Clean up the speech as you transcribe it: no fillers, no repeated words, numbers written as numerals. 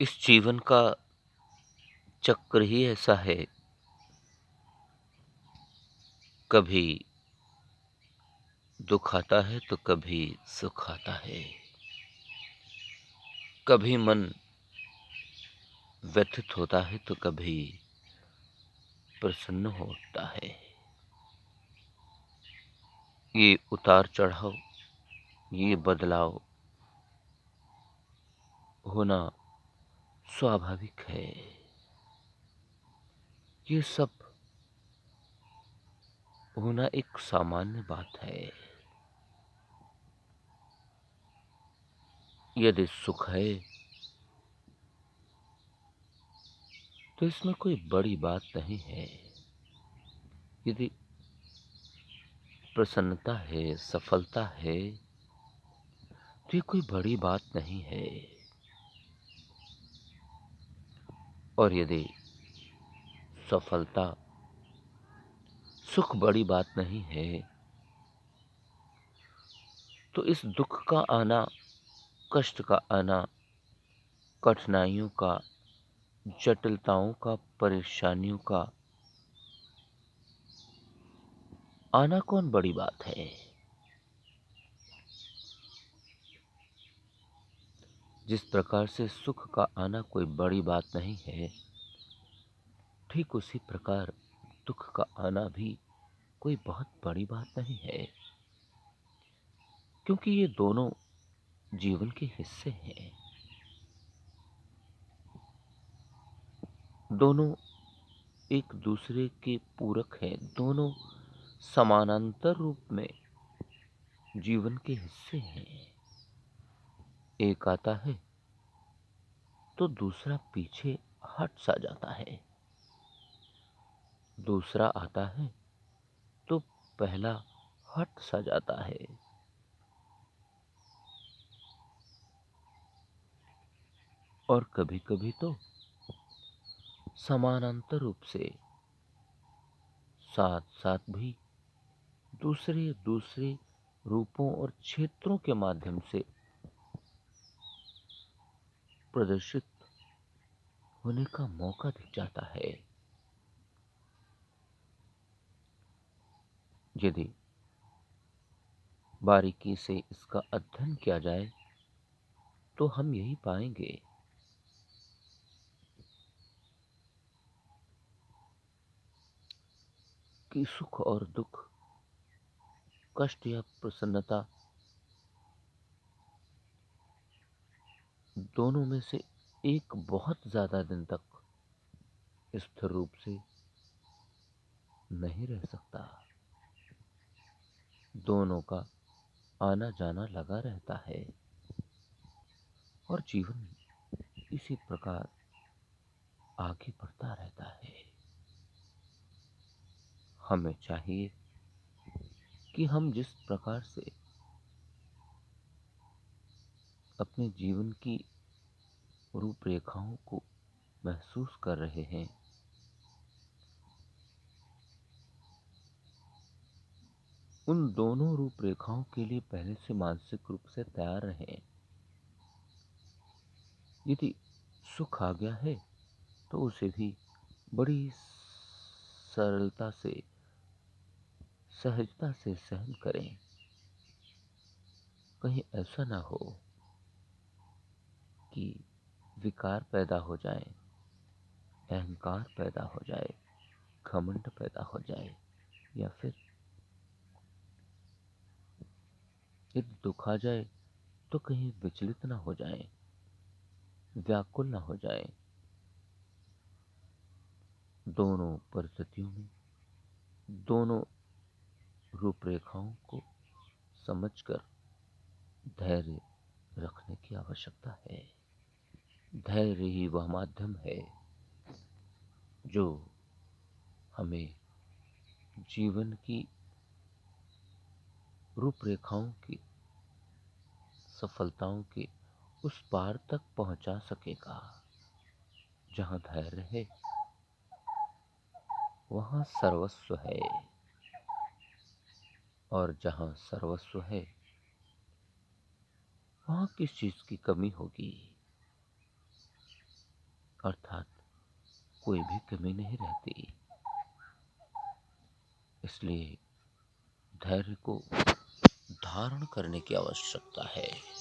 इस जीवन का चक्र ही ऐसा है, कभी दुख आता है तो कभी सुख आता है। कभी मन व्यथित होता है तो कभी प्रसन्न होता है। ये उतार-चढ़ाव, ये बदलाव होना स्वाभाविक है। ये सब होना एक सामान्य बात है। यदि सुख है, तो इसमें कोई बड़ी बात नहीं है। यदि प्रसन्नता है, सफलता है, तो ये कोई बड़ी बात नहीं है। और यदि सफलता, सुख बड़ी बात नहीं है, तो इस दुख का आना, कष्ट का आना, कठिनाइयों का, जटिलताओं का, परेशानियों का आना कौन बड़ी बात है? जिस प्रकार से सुख का आना कोई बड़ी बात नहीं है, ठीक उसी प्रकार दुख का आना भी कोई बहुत बड़ी बात नहीं है, क्योंकि ये दोनों जीवन के हिस्से हैं। दोनों एक दूसरे के पूरक हैं, दोनों समानांतर रूप में जीवन के हिस्से हैं। एक आता है तो दूसरा पीछे हट सा जाता है, दूसरा आता है तो पहला हट सा जाता है। और कभी-कभी तो समानांतर रूप से साथ-साथ भी दूसरे दूसरे रूपों और क्षेत्रों के माध्यम से प्रदर्शित होने का मौका दिख जाता है। यदि बारीकी से इसका अध्ययन किया जाए, तो हम यही पाएंगे कि सुख और दुख, कष्ट या प्रसन्नता, दोनों में से एक बहुत ज्यादा दिन तक स्थिर रूप से नहीं रह सकता। दोनों का आना जाना लगा रहता है और जीवन इसी प्रकार आगे बढ़ता रहता है। हमें चाहिए कि हम जिस प्रकार से अपने जीवन की रूपरेखाओं को महसूस कर रहे हैं, उन दोनों रूपरेखाओं के लिए पहले से मानसिक रूप से तैयार रहें। यदि सुख आ गया है तो उसे भी बड़ी सरलता से, सहजता से सहन करें। कहीं ऐसा ना हो कि विकार पैदा हो जाए, अहंकार पैदा हो जाए, घमंड पैदा हो जाए, या फिर यदि दुख आ जाए तो कहीं विचलित ना हो जाए, व्याकुल ना हो जाए। दोनों परिस्थितियों में दोनों रूपरेखाओं को समझकर धैर्य रखने की आवश्यकता है। धैर्य ही वह माध्यम है जो हमें जीवन की रूपरेखाओं की, सफलताओं के उस पार तक पहुंचा सकेगा। जहां धैर्य है, वहां सर्वस्व है, और जहां सर्वस्व है, वहां किस चीज की कमी होगी? अर्थात कोई भी कमी नहीं रहती। इसलिए धैर्य को धारण करने की आवश्यकता है।